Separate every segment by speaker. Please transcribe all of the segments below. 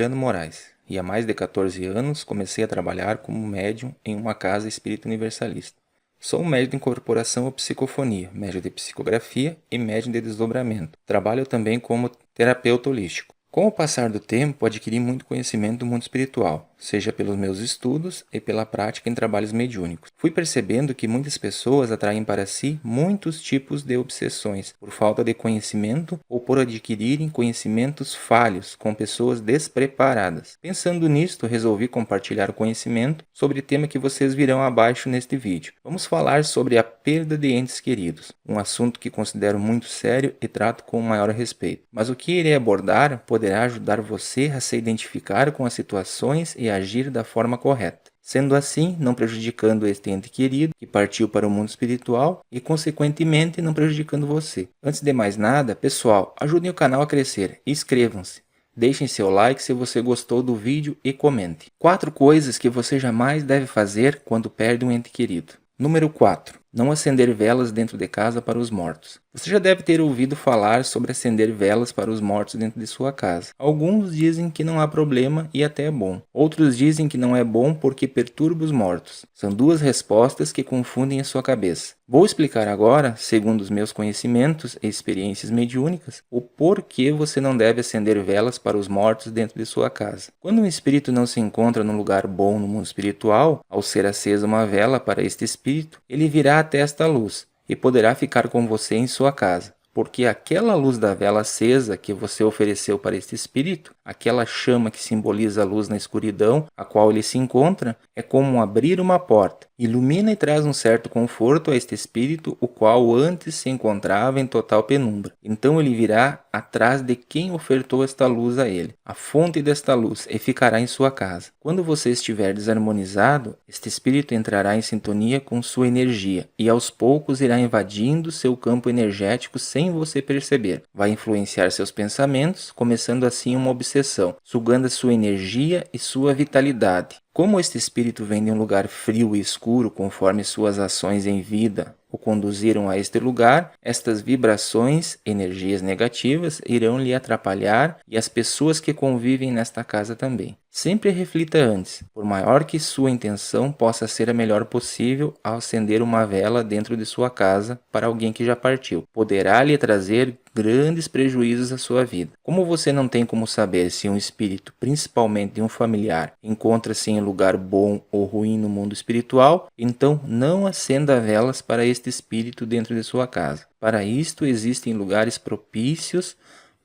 Speaker 1: Juliano Moraes e há mais de 14 anos comecei a trabalhar como médium em uma casa espírita universalista. Sou um médium de incorporação ou psicofonia, médium de psicografia e médium de desdobramento. Trabalho também como terapeuta holístico. Com o passar do tempo, adquiri muito conhecimento do mundo espiritual, seja pelos meus estudos e pela prática em trabalhos mediúnicos. Fui percebendo que muitas pessoas atraem para si muitos tipos de obsessões, por falta de conhecimento ou por adquirirem conhecimentos falhos com pessoas despreparadas. Pensando nisto, resolvi compartilhar o conhecimento sobre o tema que vocês virão abaixo neste vídeo. Vamos falar sobre a perda de entes queridos, um assunto que considero muito sério e trato com o maior respeito. Mas o que irei abordar poderá ajudar você a se identificar com as situações e agir da forma correta, sendo assim não prejudicando este ente querido que partiu para o mundo espiritual e consequentemente não prejudicando você. Antes de mais nada, pessoal, ajudem o canal a crescer e inscrevam-se. Deixem seu like se você gostou do vídeo e comente. 4 coisas que você jamais deve fazer quando perde um ente querido. Número 4. Não acender velas dentro de casa para os mortos. Você já deve ter ouvido falar sobre acender velas para os mortos dentro de sua casa. Alguns dizem que não há problema e até é bom. Outros dizem que não é bom porque perturba os mortos. São duas respostas que confundem a sua cabeça. Vou explicar agora, segundo os meus conhecimentos e experiências mediúnicas, o porquê você não deve acender velas para os mortos dentro de sua casa. Quando um espírito não se encontra num lugar bom no mundo espiritual, ao ser acesa uma vela para este espírito, ele virá até esta luz e poderá ficar com você em sua casa, porque aquela luz da vela acesa que você ofereceu para este espírito, aquela chama que simboliza a luz na escuridão a qual ele se encontra, é como abrir uma porta, ilumina e traz um certo conforto a este espírito, o qual antes se encontrava em total penumbra. Então ele virá atrás de quem ofertou esta luz a ele, a fonte desta luz, e ficará em sua casa. Quando você estiver desarmonizado, este espírito entrará em sintonia com sua energia e aos poucos irá invadindo seu campo energético sem você perceber. Vai influenciar seus pensamentos, começando assim uma obsessão, sugando a sua energia e sua vitalidade. Como este espírito vem de um lugar frio e escuro, conforme suas ações em vida o conduziram a este lugar, estas vibrações, energias negativas, irão lhe atrapalhar e as pessoas que convivem nesta casa também. Sempre reflita antes, por maior que sua intenção possa ser a melhor possível ao acender uma vela dentro de sua casa para alguém que já partiu. Poderá lhe trazer grandes prejuízos à sua vida. Como você não tem como saber se um espírito, principalmente de um familiar, encontra-se em lugar bom ou ruim no mundo espiritual, então não acenda velas para este espírito dentro de sua casa. Para isto existem lugares propícios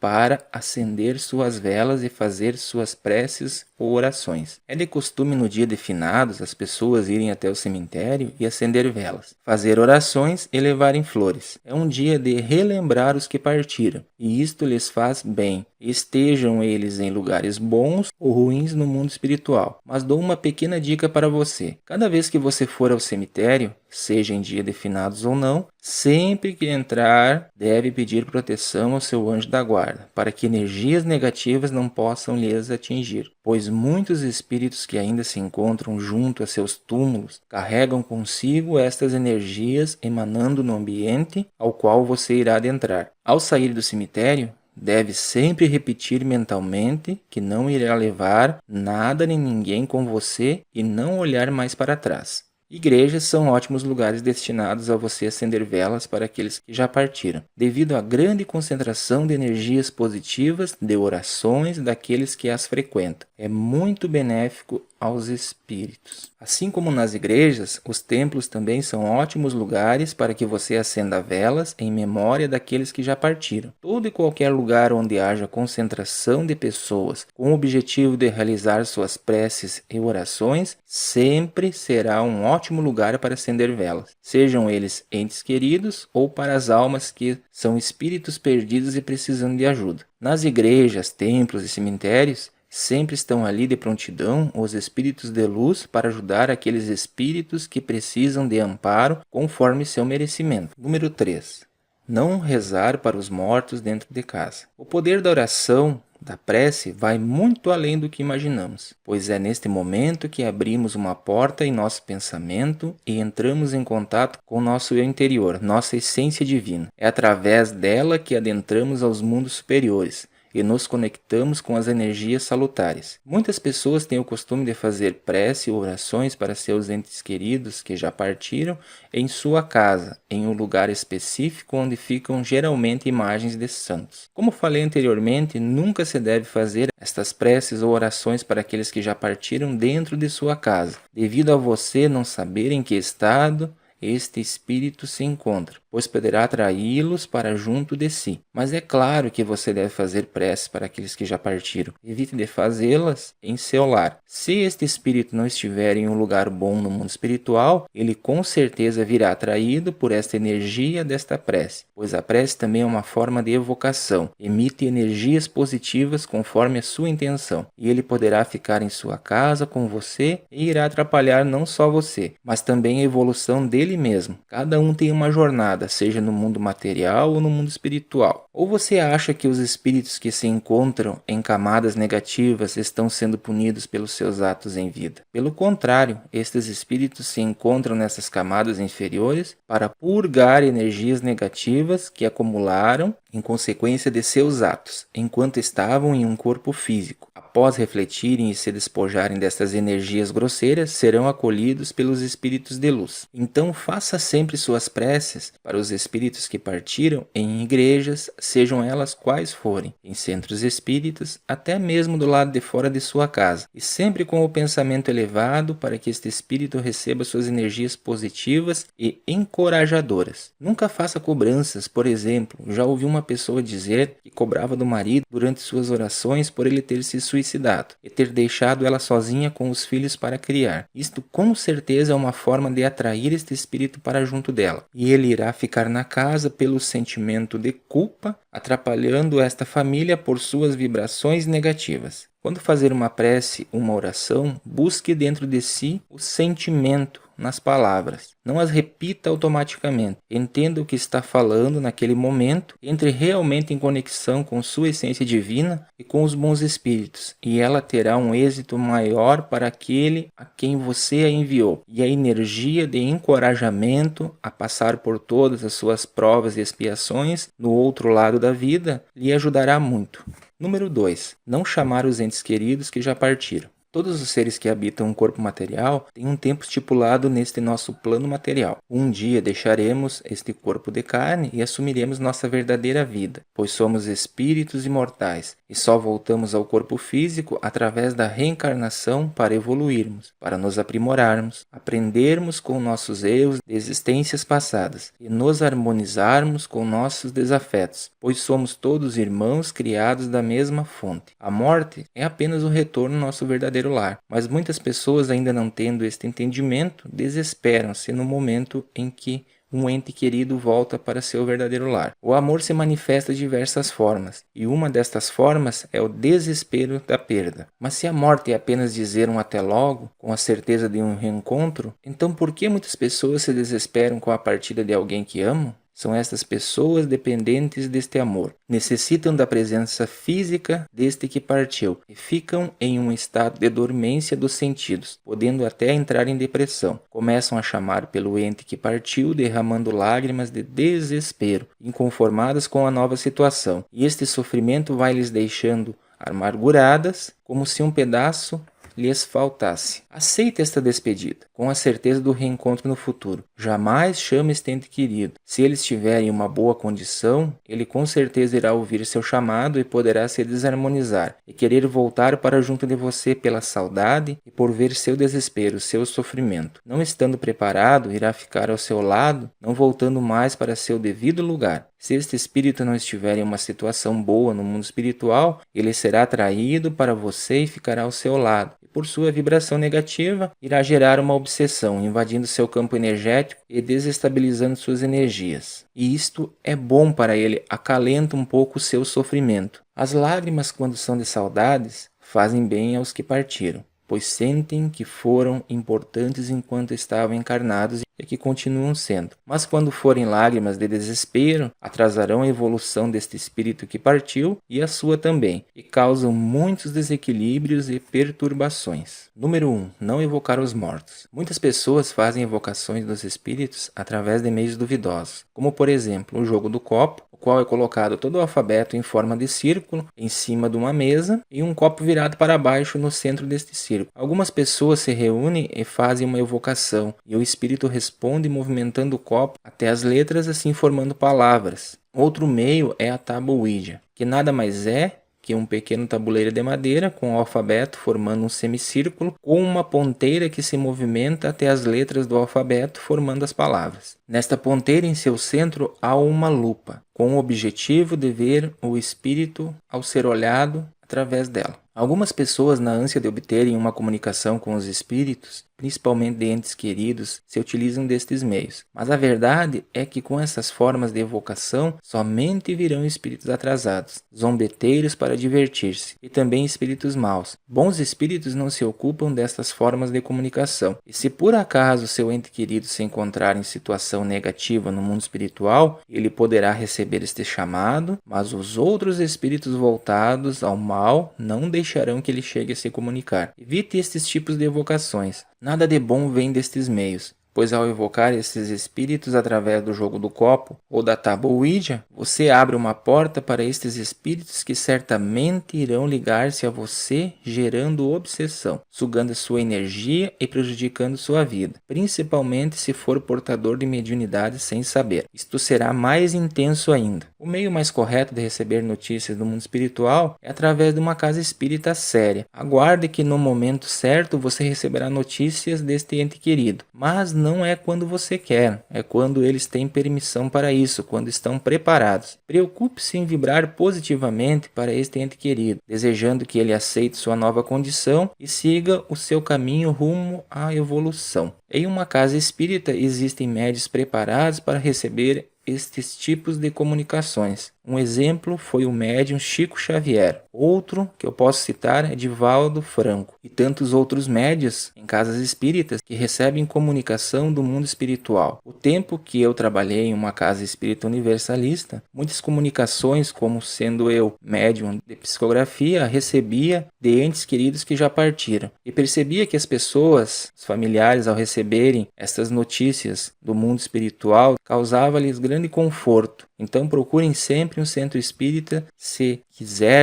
Speaker 1: para acender suas velas e fazer suas preces ou orações. É de costume no dia de finados as pessoas irem até o cemitério e acender velas, fazer orações e levarem flores. É um dia de relembrar os que partiram, e isto lhes faz bem, estejam eles em lugares bons ou ruins no mundo espiritual. Mas dou uma pequena dica para você. Cada vez que você for ao cemitério, seja em dia de finados ou não, sempre que entrar, deve pedir proteção ao seu anjo da guarda, para que energias negativas não possam lhes atingir, pois muitos espíritos que ainda se encontram junto a seus túmulos carregam consigo estas energias emanando no ambiente ao qual você irá adentrar. Ao sair do cemitério, deve sempre repetir mentalmente que não irá levar nada nem ninguém com você e não olhar mais para trás. Igrejas são ótimos lugares destinados a você acender velas para aqueles que já partiram, devido à grande concentração de energias positivas de orações daqueles que as frequentam. É muito benéfico aos espíritos. Assim como nas igrejas, os templos também são ótimos lugares para que você acenda velas em memória daqueles que já partiram. Todo e qualquer lugar onde haja concentração de pessoas com o objetivo de realizar suas preces e orações sempre será um ótimo lugar para acender velas, sejam eles entes queridos ou para as almas que são espíritos perdidos e precisando de ajuda. Nas igrejas, templos e cemitérios, sempre estão ali de prontidão os espíritos de luz para ajudar aqueles espíritos que precisam de amparo conforme seu merecimento. Número 3. Não rezar para os mortos dentro de casa. O poder da oração, da prece, vai muito além do que imaginamos, pois é neste momento que abrimos uma porta em nosso pensamento e entramos em contato com nosso eu interior, nossa essência divina. É através dela que adentramos aos mundos superiores e nos conectamos com as energias salutares. Muitas pessoas têm o costume de fazer prece ou orações para seus entes queridos que já partiram em sua casa, em um lugar específico onde ficam geralmente imagens de santos. Como falei anteriormente, nunca se deve fazer estas preces ou orações para aqueles que já partiram dentro de sua casa, devido a você não saber em que estado este espírito se encontra, pois poderá atraí-los para junto de si. Mas é claro que você deve fazer preces para aqueles que já partiram. Evite de fazê-las em seu lar. Se este espírito não estiver em um lugar bom no mundo espiritual, ele com certeza virá atraído por esta energia desta prece, pois a prece também é uma forma de evocação, emite energias positivas conforme a sua intenção, e ele poderá ficar em sua casa com você e irá atrapalhar não só você, mas também a evolução dele mesmo. Cada um tem uma jornada, seja no mundo material ou no mundo espiritual. Ou você acha que os espíritos que se encontram em camadas negativas estão sendo punidos pelos seus atos em vida? Pelo contrário, estes espíritos se encontram nessas camadas inferiores para purgar energias negativas que acumularam em consequência de seus atos, enquanto estavam em um corpo físico. Após refletirem e se despojarem destas energias grosseiras, serão acolhidos pelos espíritos de luz. Então faça sempre suas preces para os espíritos que partiram em igrejas, sejam elas quais forem, em centros espíritas, até mesmo do lado de fora de sua casa, e sempre com o pensamento elevado para que este espírito receba suas energias positivas e encorajadoras. Nunca faça cobranças, por exemplo, já ouvi uma pessoa dizer que cobrava do marido durante suas orações por ele ter se suicidado e ter deixado ela sozinha com os filhos para criar. Isto com certeza é uma forma de atrair este espírito para junto dela, e ele irá ficar na casa pelo sentimento de culpa, atrapalhando esta família por suas vibrações negativas. Quando fazer uma prece, uma oração, busque dentro de si o sentimento nas palavras. Não as repita automaticamente. Entenda o que está falando naquele momento, entre realmente em conexão com sua essência divina e com os bons espíritos, e ela terá um êxito maior para aquele a quem você a enviou. E a energia de encorajamento a passar por todas as suas provas e expiações no outro lado da vida lhe ajudará muito. Número 2. Não chamar os entes queridos que já partiram. Todos os seres que habitam um corpo material têm um tempo estipulado neste nosso plano material. Um dia deixaremos este corpo de carne e assumiremos nossa verdadeira vida, pois somos espíritos imortais e só voltamos ao corpo físico através da reencarnação para evoluirmos, para nos aprimorarmos, aprendermos com nossos erros de existências passadas e nos harmonizarmos com nossos desafetos, pois somos todos irmãos criados da mesma fonte. A morte é apenas o retorno ao nosso verdadeiro lar, mas muitas pessoas, ainda não tendo este entendimento, desesperam-se no momento em que um ente querido volta para seu verdadeiro lar. O amor se manifesta de diversas formas, e uma destas formas é o desespero da perda. Mas se a morte é apenas dizer um até logo, com a certeza de um reencontro, então por que muitas pessoas se desesperam com a partida de alguém que amam? São estas pessoas dependentes deste amor. Necessitam da presença física deste que partiu e ficam em um estado de dormência dos sentidos, podendo até entrar em depressão. Começam a chamar pelo ente que partiu, derramando lágrimas de desespero, inconformadas com a nova situação. E este sofrimento vai lhes deixando amarguradas, como se um pedaço lhes faltasse. Aceite esta despedida, com a certeza do reencontro no futuro. Jamais chame este ente querido. Se ele estiver em uma boa condição, ele com certeza irá ouvir seu chamado e poderá se desarmonizar e querer voltar para junto de você pela saudade e por ver seu desespero, seu sofrimento. Não estando preparado, irá ficar ao seu lado, não voltando mais para seu devido lugar. Se este espírito não estiver em uma situação boa no mundo espiritual, ele será atraído para você e ficará ao seu lado. E por sua vibração negativa, irá gerar uma obsessão, invadindo seu campo energético e desestabilizando suas energias. E isto é bom para ele, acalenta um pouco o seu sofrimento. As lágrimas, quando são de saudades, fazem bem aos que partiram, pois sentem que foram importantes enquanto estavam encarnados e que continuam sendo. Mas quando forem lágrimas de desespero, atrasarão a evolução deste espírito que partiu e a sua também, e causam muitos desequilíbrios e perturbações. Número 1. Não evocar os mortos. Muitas pessoas fazem evocações dos espíritos através de meios duvidosos, como por exemplo o jogo do copo, o qual é colocado todo o alfabeto em forma de círculo em cima de uma mesa e um copo virado para baixo no centro deste círculo. Algumas pessoas se reúnem e fazem uma evocação, e o espírito responde movimentando o copo até as letras, assim formando palavras. Outro meio é a tábua Ouija, que nada mais é que um pequeno tabuleiro de madeira com o alfabeto formando um semicírculo com uma ponteira que se movimenta até as letras do alfabeto formando as palavras. Nesta ponteira em seu centro há uma lupa, com o objetivo de ver o espírito ao ser olhado através dela. Algumas pessoas, na ânsia de obterem uma comunicação com os espíritos, principalmente de entes queridos, se utilizam destes meios. Mas a verdade é que com essas formas de evocação, somente virão espíritos atrasados, zombeteiros para divertir-se, e também espíritos maus. Bons espíritos não se ocupam destas formas de comunicação. E se por acaso seu ente querido se encontrar em situação negativa no mundo espiritual, ele poderá receber este chamado, mas os outros espíritos voltados ao mal não deixarão que ele chegue a se comunicar. Evite estes tipos de evocações. Nada de bom vem destes meios, pois ao evocar esses espíritos através do jogo do copo ou da tábua Ouija, você abre uma porta para estes espíritos que certamente irão ligar-se a você, gerando obsessão, sugando sua energia e prejudicando sua vida, principalmente se for portador de mediunidade sem saber. Isto será mais intenso ainda. O meio mais correto de receber notícias do mundo espiritual é através de uma casa espírita séria. Aguarde que no momento certo você receberá notícias deste ente querido, mas não é quando você quer, é quando eles têm permissão para isso, quando estão preparados. Preocupe-se em vibrar positivamente para este ente querido, desejando que ele aceite sua nova condição e siga o seu caminho rumo à evolução. Em uma casa espírita existem médiuns preparados para receber estes tipos de comunicações. Um exemplo foi o médium Chico Xavier. Outro que eu posso citar é Divaldo Franco. E tantos outros médiuns em casas espíritas que recebem comunicação do mundo espiritual. O tempo que eu trabalhei em uma casa espírita universalista, muitas comunicações, como sendo eu médium de psicografia, recebia de entes queridos que já partiram. E percebia que as pessoas, os familiares, ao receberem estas notícias do mundo espiritual, causava-lhes grande conforto. Então procurem sempre um centro espírita se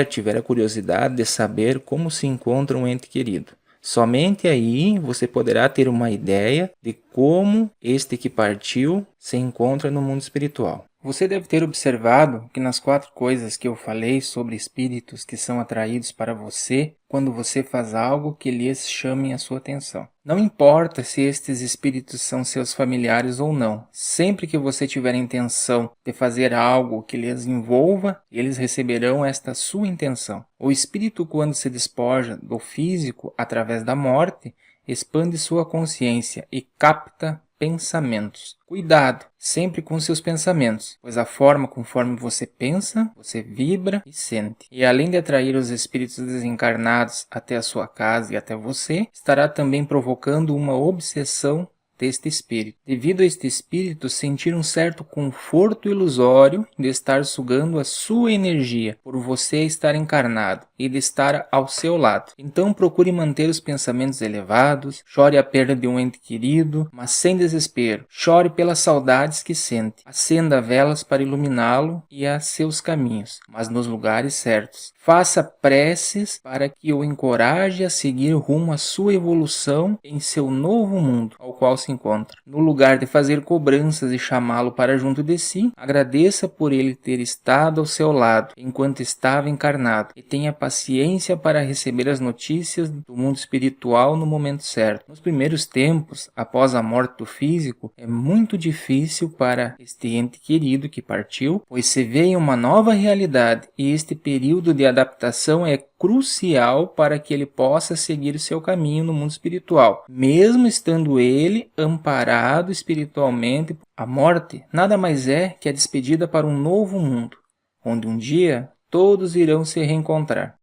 Speaker 1: tiver a curiosidade de saber como se encontra um ente querido. Somente aí você poderá ter uma ideia de como este que partiu se encontra no mundo espiritual. Você deve ter observado que nas 4 coisas que eu falei sobre espíritos que são atraídos para você quando você faz algo que lhes chame a sua atenção. Não importa se estes espíritos são seus familiares ou não, sempre que você tiver a intenção de fazer algo que lhes envolva, eles receberão esta sua intenção. O espírito, quando se despoja do físico através da morte, expande sua consciência e capta pensamentos. Cuidado sempre com seus pensamentos, pois a forma conforme você pensa, você vibra e sente. E além de atrair os espíritos desencarnados até a sua casa e até você, estará também provocando uma obsessão deste espírito. Devido a este espírito sentir um certo conforto ilusório de estar sugando a sua energia por você estar encarnado e de estar ao seu lado. Então procure manter os pensamentos elevados, chore a perda de um ente querido, mas sem desespero. Chore pelas saudades que sente. Acenda velas para iluminá-lo e a seus caminhos, mas nos lugares certos. Faça preces para que o encoraje a seguir rumo à sua evolução em seu novo mundo, ao qual se encontra. No lugar de fazer cobranças e chamá-lo para junto de si, agradeça por ele ter estado ao seu lado enquanto estava encarnado e tenha paciência para receber as notícias do mundo espiritual no momento certo. Nos primeiros tempos, após a morte do físico, é muito difícil para este ente querido que partiu, pois se vê em uma nova realidade e este período de adaptação é crucial para que ele possa seguir o seu caminho no mundo espiritual, mesmo estando ele amparado espiritualmente. A morte nada mais é que a despedida para um novo mundo, onde um dia todos irão se reencontrar.